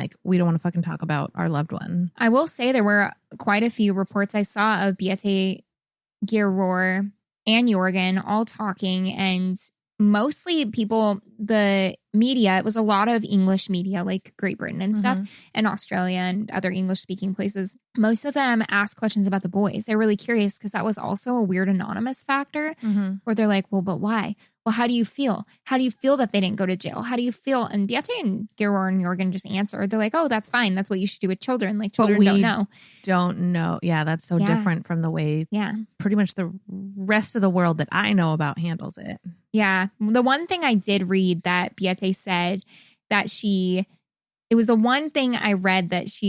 like, we don't want to fucking talk about our loved one. I will say there were quite a few reports I saw of Beate Geror and Jorgen all talking, and mostly people, the media, it was a lot of English media like Great Britain and stuff, and Australia and other English speaking places. Most of them asked questions about the boys. They're really curious because that was also a weird anonymous factor where they're like, well, but why? Well, how do you feel? How do you feel that they didn't go to jail? How do you feel? And Beate and Geror and Jorgen just answered. They're like, oh, that's fine. That's what you should do with children. Like, children don't know. Don't know. Yeah, that's so different from the way pretty much the rest of the world that I know about handles it. Yeah. The one thing I did read that Beate said that it was the one thing I read that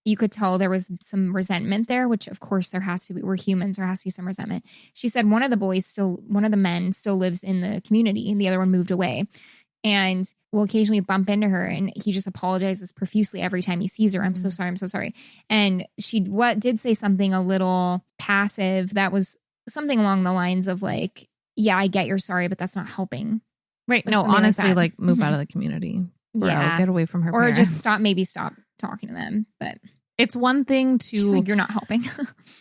you could tell there was some resentment there, which of course there has to be. We're humans. There has to be some resentment. She said one of the men still lives in the community and the other one moved away, and will occasionally bump into her and he just apologizes profusely every time he sees her. I'm so sorry. I'm so sorry. And she did say something a little passive that was something along the lines of like, yeah, I get you're sorry, but that's not helping. Right. No, honestly, like move out of the community. Bro, get away from her or parents. just stop talking to them. But it's one thing to... She's like, you're not helping.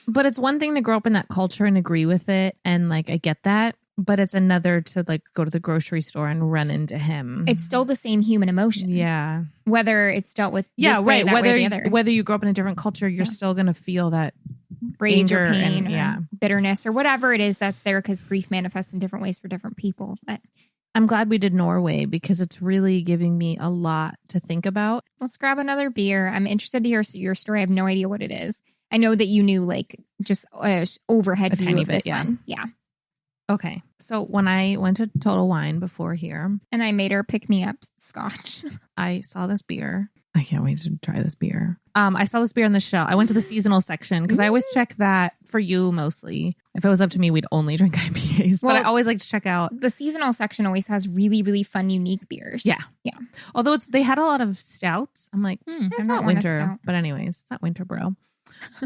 But it's one thing to grow up in that culture and agree with it. And like, I get that. But it's another to like go to the grocery store and run into him. It's still the same human emotion. Yeah. Whether it's dealt with this way, that way, or the other. Whether you grow up in a different culture, you're still going to feel that rage or pain or bitterness or whatever it is that's there, because grief manifests in different ways for different people. But I'm glad we did Norway because it's really giving me a lot to think about. Let's grab another beer. I'm interested to hear your story. I have no idea what it is. I know that you knew like just overhead view of this one. Yeah. Okay. So when I went to Total Wine before here. And I made her pick me up scotch. I saw this beer. I can't wait to try this beer. I saw this beer on the shelf. I went to the seasonal section because I always check that for you mostly. If it was up to me, we'd only drink IPAs. But I always like to check out. The seasonal section always has really, really fun, unique beers. Yeah. Yeah. Although they had a lot of stouts. I'm like, it's not winter. But anyways, it's not winter, bro.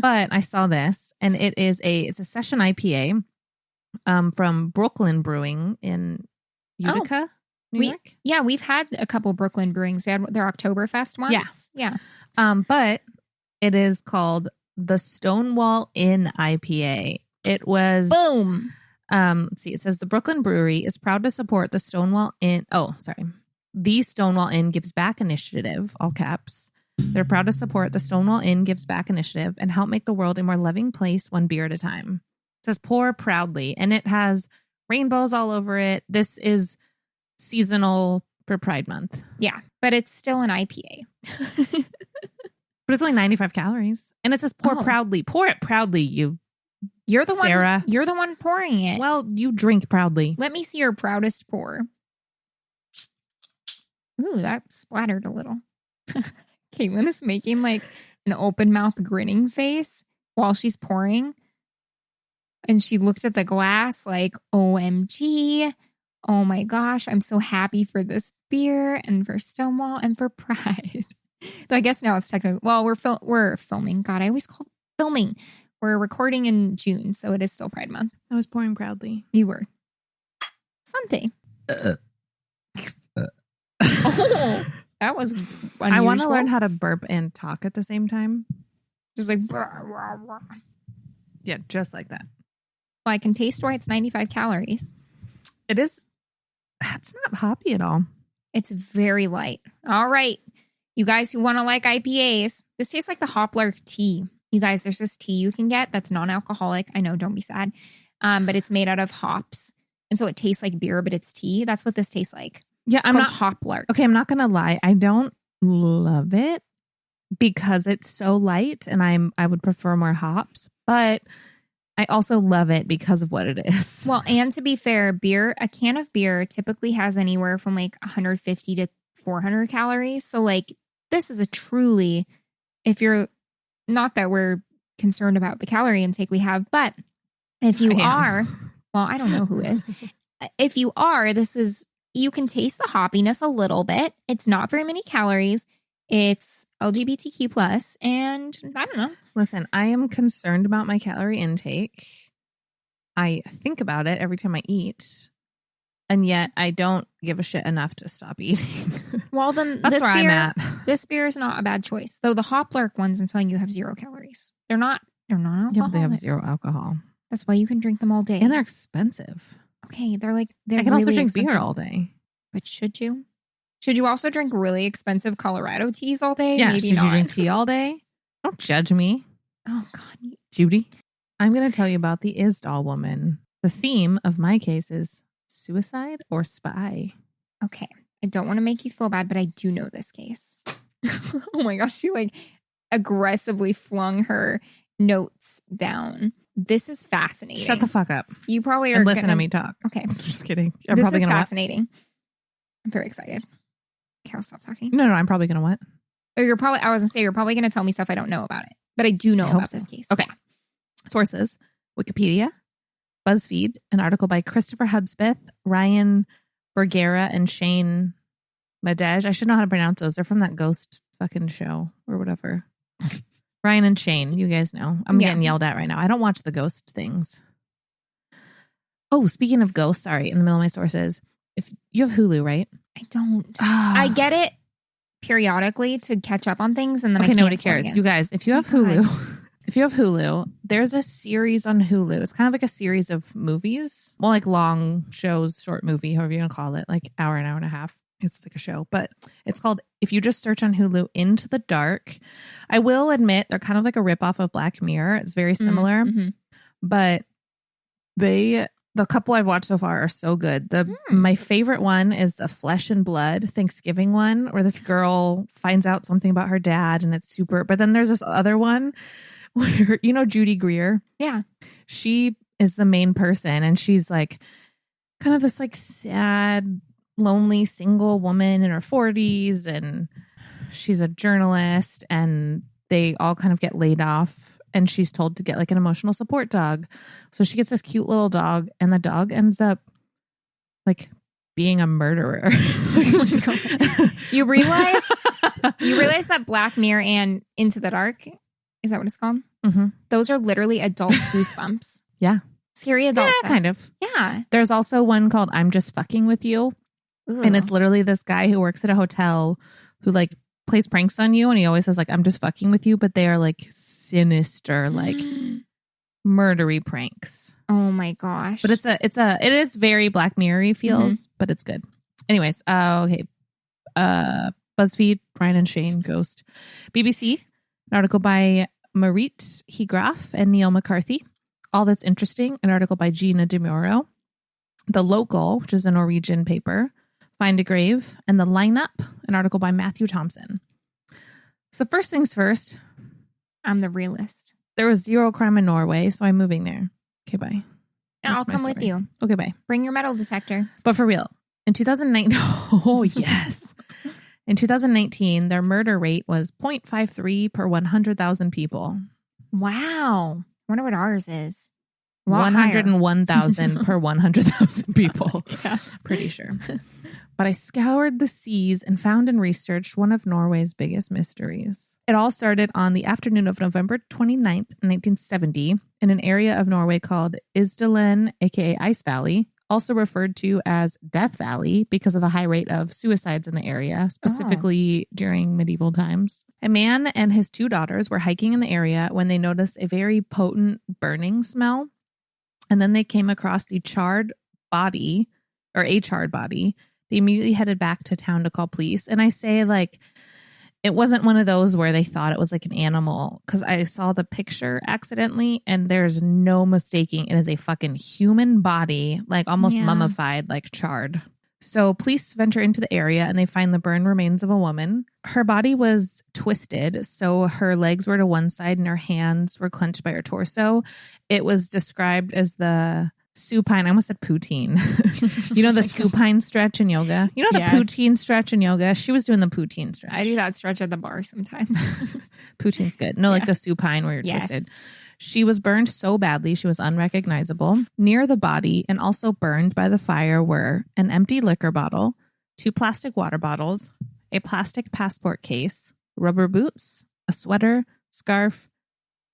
But I saw this and it's a session IPA from Brooklyn Brewing in Utica. New York? Yeah, we've had a couple Brooklyn brewings. We had their Oktoberfest once. Yeah. But it is called the Stonewall Inn IPA. It was... Boom! Let's see. It says the Brooklyn Brewery is proud to support the Stonewall Inn... The Stonewall Inn Gives Back initiative, all caps. They're proud to support the Stonewall Inn Gives Back initiative and help make the world a more loving place one beer at a time. It says pour proudly, and it has rainbows all over it. This is seasonal for Pride Month. Yeah, but it's still an IPA. But it's only 95 calories. And it says pour proudly. Pour it proudly, You're the Sarah. one. You're the one pouring it. Well, you drink proudly. Let me see your proudest pour. Ooh, that splattered a little. Caitlin is making like an open mouth grinning face while she's pouring. And she looked at the glass like, OMG. Oh my gosh, I'm so happy for this beer and for Stonewall and for Pride. Though I guess now it's technically, well, we're filming. God, I always call it filming. We're recording in June, so it is still Pride Month. I was pouring proudly. You were. Sunday. Oh, that was unusual. I want to learn how to burp and talk at the same time. Just like, yeah, just like that. Well, I can taste why it's 95 calories. It is. That's not hoppy at all. It's very light. All right. You guys who want to like IPAs, this tastes like the Hoplar tea. You guys, there's this tea you can get that's non-alcoholic. I know, don't be sad. But it's made out of hops. And so it tastes like beer, but it's tea. That's what this tastes like. Yeah, I'm not Hoplar. Okay, I'm not going to lie. I don't love it because it's so light and I would prefer more hops. But I also love it because of what it is. Well, and to be fair, a can of beer typically has anywhere from like 150 to 400 calories. So like this is a truly, if you're, not that we're concerned about the calorie intake we have, but if you are, well, I don't know who is. If you are, you can taste the hoppiness a little bit. It's not very many calories. It's LGBTQ plus, and I don't know. Listen, I am concerned about my calorie intake. I think about it every time I eat. And yet I don't give a shit enough to stop eating. Well, then That's where I'm at. This beer is not a bad choice. Though the Hoplark ones, I'm telling you, have 0 calories. They're not alcoholic. Yeah, but they have 0 alcohol. That's why you can drink them all day. And they're expensive. Okay, they're I can really also drink expensive. beer all day. But should you? Should you also drink really expensive Colorado teas all day? Yeah, Maybe should not. you drink tea all day? Don't judge me. Oh, God. Judy. I'm going to tell you about the Isdal Woman. The theme of my case is suicide or spy. Okay. I don't want to make you feel bad, but I do know this case. Oh my gosh. She aggressively flung her notes down. This is fascinating. Shut the fuck up. You probably are. And listen to me talk. Okay. Just kidding. I'm This probably is going to fascinating. I'm very excited. Okay, I'll stop talking. No, I'm probably going to what? Or you're probably going to tell me stuff I don't know about it. But I do know about this case. Okay. Sources: Wikipedia, BuzzFeed, an article by Christopher Hudspeth, Ryan Bergera, and Shane Madej. I should know how to pronounce those. They're from that ghost fucking show or whatever. Ryan and Shane, you guys know. I'm getting yelled at right now. I don't watch the ghost things. Oh, speaking of ghosts, sorry, in the middle of my sources, if you have Hulu, right? I don't. I get it periodically to catch up on things, and then nobody cares. You guys, if you have Hulu, there's a series on Hulu. It's kind of like a series of movies. Well, like long shows, short movie, however you want to call it, like hour and a half. It's like a show, but it's called, if you just search on Hulu, Into the Dark. I will admit they're kind of like a ripoff of Black Mirror. It's very similar, but the couple I've watched so far are so good. My favorite one is the Flesh and Blood Thanksgiving one, where this girl finds out something about her dad and it's super. But then there's this other one where, Judy Greer. Yeah. She is the main person, and she's like kind of this like sad, lonely, single woman in her 40s, and she's a journalist, and they all kind of get laid off. And she's told to get like an emotional support dog. So she gets this cute little dog, and the dog ends up like being a murderer. You realize that Black Mirror and Into the Dark, is that what it's called? Mm-hmm. Those are literally adult Goosebumps. Yeah. Scary adult stuff. Kind of. Yeah. There's also one called I'm Just Fucking With You. Ooh. And it's literally this guy who works at a hotel who like plays pranks on you, and he always says like, I'm just fucking with you, but they are like sinister, like murdery pranks. Oh my gosh. But it is very Black Mirror-y feels, but it's good. Anyways, okay. BuzzFeed, Ryan and Shane, Ghost. BBC, an article by Marit Hegraff and Neil McCarthy. All That's Interesting, an article by Gina DeMuro. The Local, which is a Norwegian paper, Find a Grave, and The Lineup, an article by Matthew Thompson. So first things first. I'm the realist. There was 0 crime in Norway, so I'm moving there. Okay, bye. I'll come with you. Okay, bye. Bring your metal detector. But for real, in 2019, oh yes. In 2019, their murder rate was 0.53 per 100,000 people. Wow. I wonder what ours is. 101,000 per 100,000 people. Yeah. Pretty sure. But I scoured the seas and found and researched one of Norway's biggest mysteries. It all started on the afternoon of November 29th, 1970, in an area of Norway called Isdalen, aka Ice Valley, also referred to as Death Valley because of the high rate of suicides in the area, specifically during medieval times. A man and his 2 daughters were hiking in the area when they noticed a very potent burning smell. And then they came across a charred body. They immediately headed back to town to call police. And I say, like, it wasn't one of those where they thought it was like an animal, because I saw the picture accidentally and there's no mistaking. It is a fucking human body, like almost mummified, like charred. So police venture into the area and they find the burned remains of a woman. Her body was twisted, so her legs were to one side and her hands were clenched by her torso. It was described as the supine. I almost said poutine. You know the supine stretch in yoga? You know the poutine stretch in yoga? She was doing the poutine stretch. I do that stretch at the bar sometimes. Poutine's good. No, like the supine where you're twisted. She was burned so badly she was unrecognizable. Near the body and also burned by the fire were an empty liquor bottle, 2 plastic water bottles, a plastic passport case, rubber boots, a sweater, scarf,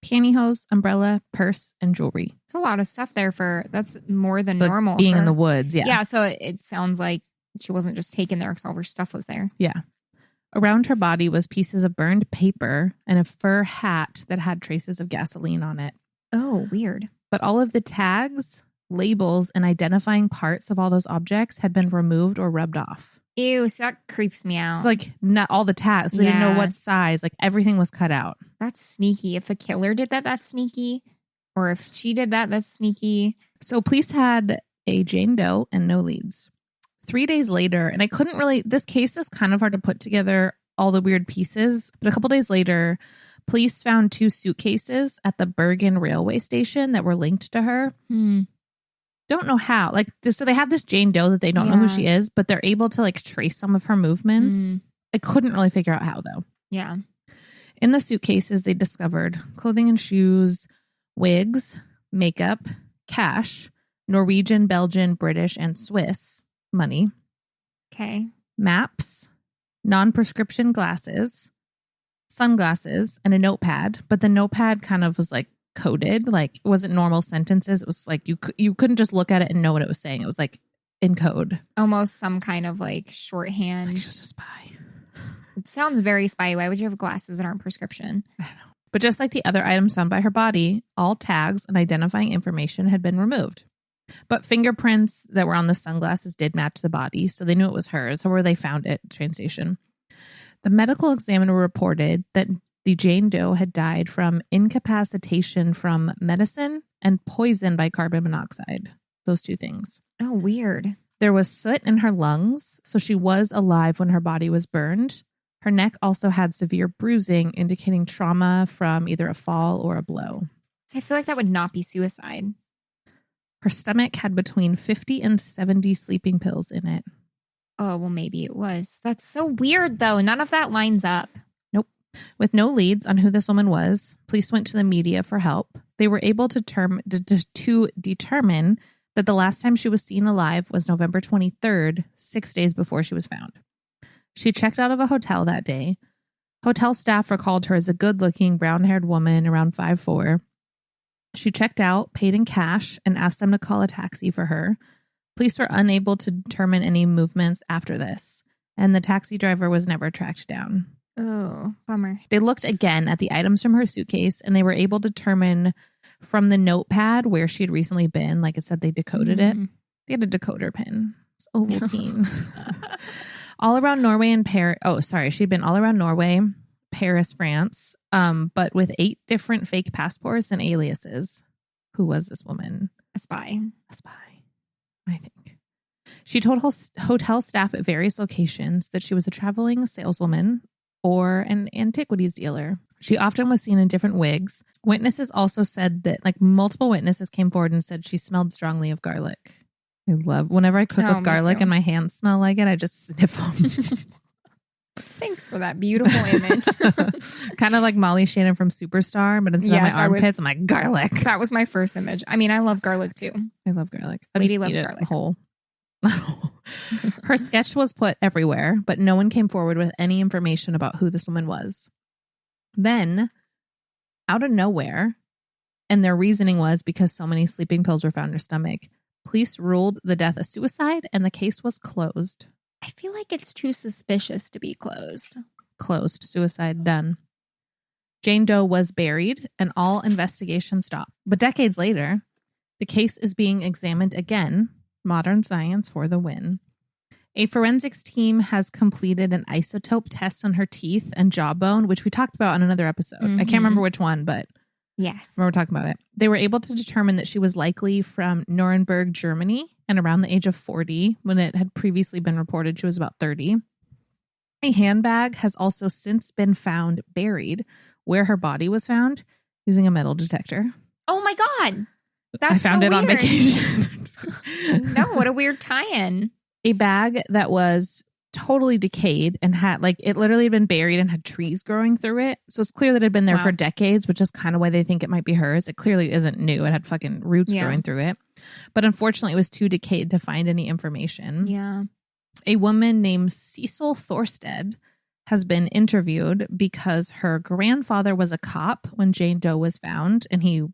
pantyhose, umbrella, purse, and jewelry. It's a lot of stuff there that's more than Like normal. being in the woods, yeah. Yeah, so it sounds like she wasn't just taken there because all of her stuff was there. Yeah. Around her body was pieces of burned paper and a fur hat that had traces of gasoline on it. Oh, weird. But all of the tags, labels, and identifying parts of all those objects had been removed or rubbed off. Ew, so that creeps me out. It's like not all the tags. So they didn't know what size. Like everything was cut out. That's sneaky. If a killer did that, that's sneaky. Or if she did that, that's sneaky. So police had a Jane Doe and no leads. 3 days later, and I couldn't really, this case is kind of hard to put together all the weird pieces, but a couple days later, police found 2 suitcases at the Bergen railway station that were linked to her. Don't know how. Like, so they have this Jane Doe that they don't know who she is, but they're able to like trace some of her movements. I couldn't really figure out how though. Yeah. In the suitcases, they discovered clothing and shoes, wigs, makeup, cash, Norwegian, Belgian, British, and Swiss money. Okay. Maps, non-prescription glasses, sunglasses, and a notepad. But the notepad kind of was like coded, like it wasn't normal sentences. It was like you couldn't just look at it and know what it was saying. It was like in code. Almost some kind of like shorthand. Like just a spy. It sounds very spy. Why would you have glasses that aren't prescription? I don't know. But just like the other items found by her body, all tags and identifying information had been removed. But fingerprints that were on the sunglasses did match the body, so they knew it was hers. However, they found it at the train station. The medical examiner reported that the Jane Doe had died from incapacitation from medicine and poison by carbon monoxide. Those 2 things. Oh, weird. There was soot in her lungs, so she was alive when her body was burned. Her neck also had severe bruising, indicating trauma from either a fall or a blow. So I feel like that would not be suicide. Her stomach had between 50 and 70 sleeping pills in it. Oh, well, maybe it was. That's so weird, though. None of that lines up. Nope. With no leads on who this woman was, police went to the media for help. They were able to determine that the last time she was seen alive was November 23rd, 6 days before she was found. She checked out of a hotel that day. Hotel staff recalled her as a good-looking, brown-haired woman around 5'4". She checked out, paid in cash, and asked them to call a taxi for her. Police were unable to determine any movements after this, and the taxi driver was never tracked down. Oh, bummer. They looked again at the items from her suitcase, and they were able to determine from the notepad where she had recently been. Like it said, they decoded it. They had a decoder pin. It was Ovaltine. All around Norway and Paris. Oh, sorry. She'd been all around Norway, Paris, France, but with 8 different fake passports and aliases. Who was this woman? A spy. A spy, I think. She told hotel staff at various locations that she was a traveling saleswoman or an antiquities dealer. She often was seen in different wigs. Witnesses also said that, like, multiple witnesses came forward and said she smelled strongly of garlic. I love, whenever I cook with garlic and my hands smell like it, I just sniff them. Thanks for that beautiful image. Kind of like Molly Shannon from Superstar, but instead of my armpits, I'm like, garlic. That was my first image. I mean, I love garlic too. I love garlic. Lady loves garlic. Whole. Her sketch was put everywhere, but no one came forward with any information about who this woman was. Then, out of nowhere, and their reasoning was because so many sleeping pills were found in her stomach, police ruled the death a suicide and the case was closed. I feel like it's too suspicious to be closed. Closed. Suicide done. Jane Doe was buried and all investigation stopped. But decades later, the case is being examined again. Modern science for the win. A forensics team has completed an isotope test on her teeth and jawbone, which we talked about on another episode. I can't remember which one, but yes, we're talking about it. They were able to determine that she was likely from Nuremberg, Germany, and around the age of 40 when it had previously been reported she was about 30. A handbag has also since been found buried where her body was found using a metal detector. Oh my God. That's I found it weird. on vacation. No, what a weird tie-in. A bag that was totally decayed and had, like, it literally had been buried and had trees growing through it. So it's clear that it had been there for decades, which is kind of why they think it might be hers. It clearly isn't new. It had fucking roots growing through it. But unfortunately, it was too decayed to find any information. Yeah. A woman named Cecil Thorsted has been interviewed because her grandfather was a cop when Jane Doe was found, and he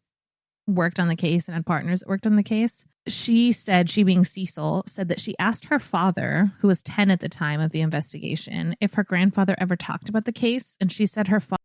worked on the case and had partners that worked on the case. She said, she being Cecil, said that she asked her father, who was 10 at the time of the investigation, if her grandfather ever talked about the case. And she said her father